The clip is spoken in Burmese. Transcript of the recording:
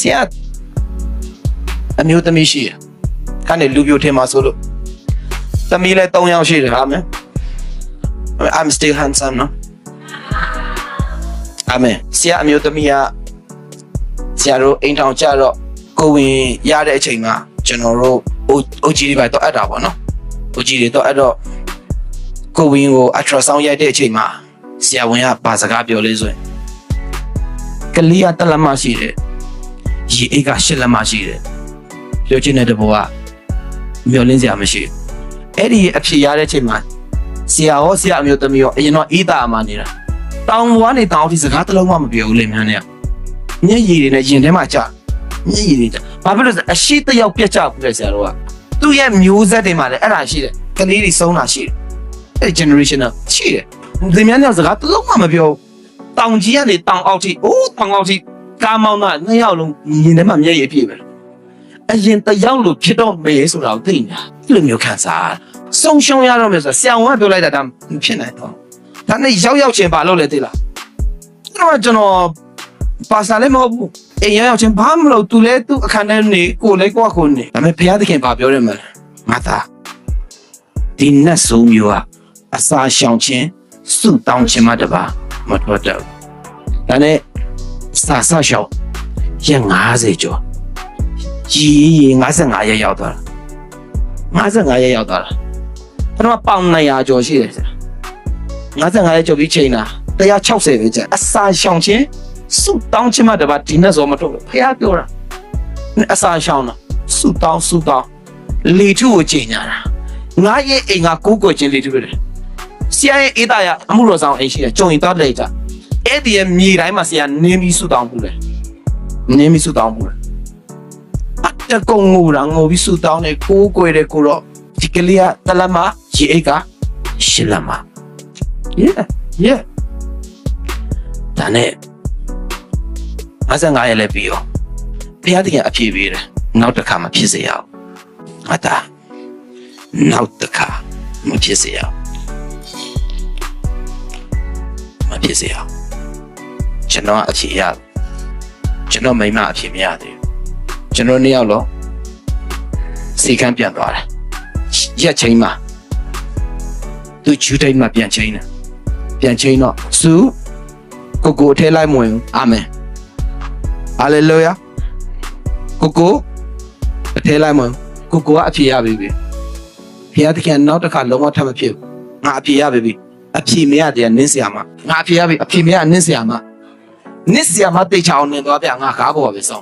ဆရာအမျိုးသမီးရှိခါနေလူပြိုထင်မှာဆိုလို့သမီးလဲ3ယောက်ရှိတယ်ဟာမယ် I'm still handsome နော်အာမင်ဆရာအမျိုးသမီးကဆရာတို့အိမ်ထောင်ကြတော့ကိုဝင်ရတဲ့အချိန်မှာကျွန်တော်တို့အိုဂျီတွေပဲတော့အပ်တာပေါ့နော်အိုဂျီတွေတော့အဲ့တော့ကိုဝင်ကို ultrasound ရိုက်တဲ့အချိန်မှာဆရာဝန်ကဘာစကားပြောလဲဆိုရင်ကလေးက1 လက်မရှိတယ်ရေအိတ်က8 လက်မရှိတယ်ပြောချင်တဲ့တဘောကမျောလင်းစရာမရှိအဲ့ဒီအဖြေရတဲ့အချိန်မှာဆရာအမျိုးသမီးရောအရင်တော့အေးတာမှနေတာတောင်ပေါ်ကနေတောင်အထိစကားတစ်လုံးမှမပြောဘူးလေမြန်နေမျက်ရည်တွေနဲ့ရင်ထဲမှာကြာမျက်ရည်တွေဘာဖြစ်လို့အရှိတယောက်ပြတ်ကြဘူးလေဆရာတို့ကသူ့ရဲ့မျိုးဆက်တွေမှာလည်းအဲ့ဒါရှိတယ်ကလေးတွေဆုံးတာရှိတယ်အဲ့ generation ရှိတယ်ဒီမြန်နေစကားတစ်လုံးမှမပြောတောင်ကြီးကနေတောင်အောက်ထိတောင်အောက်ထိကားမောင်းတာ2 ယောက်လုံးရင်ထဲမှာမျက်ရည်ပြည့်ပဲအရင်တယောက်လို့ဖြစ်တော့မေးဆိုတာကိုသိနေတာဒီလိုမျိုးခံစားဆုံးရှုံးရတော့မယ်ဆိုဆရာဝန်ကပြောလိုက်တာဒါမဖြစ်နိုင်တော့ဒါနဲ့ရောက်ချင်းဘာလုပ်လဲသိလားကျွန်တော်ပါစာလည်းမဟုတ်ဘူးအိမ်ရောက်ချင်းဘာမလုပ်သူလဲသူအခန်းထဲနေကိုလည်းကိုယ့်ကိုနေဒါပေမဲ့ဘုရားသခင်ဘာပြောရမလဲငါသားဒီနတ်ဆိုးမျိုးကအစာရှောင်ခြင်းစုတောင်းခြင်းမှတပါမတော်တော့ဒါနဲ့စာရှောင်ရ50ကျော်ကြီး55ရက်ရောက်သွားတာ55ရက်ရောက်သွားတာကျွန်တော်ပေါင်900ကျော်ရှိတယ်55ရက်ကျော်ပြီးချိန်တာ160ပဲကျန်အစာရှောင်ခြင်းစုတောင်းခြင်းမှတပါဒီနဲ့ဆိုမတော့ဖះပြောတာအစာရှောင်တာစုတောင်းလေထုကိုချိန်ညာတာငါရဲ့အိမ်ကကိုးကွယ်ခြင်းလေထုပဲဆရာရဲ့အေးသားရအမှုတော်ဆောင်အိမ်ရှိတယ်ကြုံရင်တော့လိုက်ကြအဲ့ဒီမြေတိုင်းမှာဆရာနင်းပြီးစုတောင်းဘူးလေနင်းပြီးစုတောင်းဘူးလေအတကုံငိုပြီးစုတောင်းတယ်ကိုးကွယ်တယ်ကိုတော့ဒီကလေးက1 လက်မှရေအိတ်က8 လက်မှ yeah ဒါနဲ့55ရက်လည်းပြီးရောဘုရားသခင်အပြည့်ပေးတယ်နောက်တစ်ခါမဖြစ်စေရအောင်ငါသားနောက်တစ်ခါမဖြစ်စေရအောင်ကျွန်တော်အဖြေရကျွန်တော်မိမအဖြေမရသေးဘူးကျွန်တော်2 ယောက်လုံးစိတ်ကန်းပြန်သွားတယ်ရက်ချင်းမှာသူဂျူဒိတ်မှာပြန်ချင်းတော့စုကိုအထဲလိုက်မဝင်အာမင်ဟာလေလုယာကိုအထဲလိုက်မဝင်ကိုကအဖြေရပြီဘုရားသခင်နောက်တစ်ခါလုံးဝထပ်မဖြစ်ဘူးငါအဖြေရပြီအဖြေမရတဲ့နင်းဆရာမငါအဖြေရပြီအဖြေမရနင်းဆရာမတိတ်ချအောင်နင်းသွားပြငါကားပေါ်ပဲစော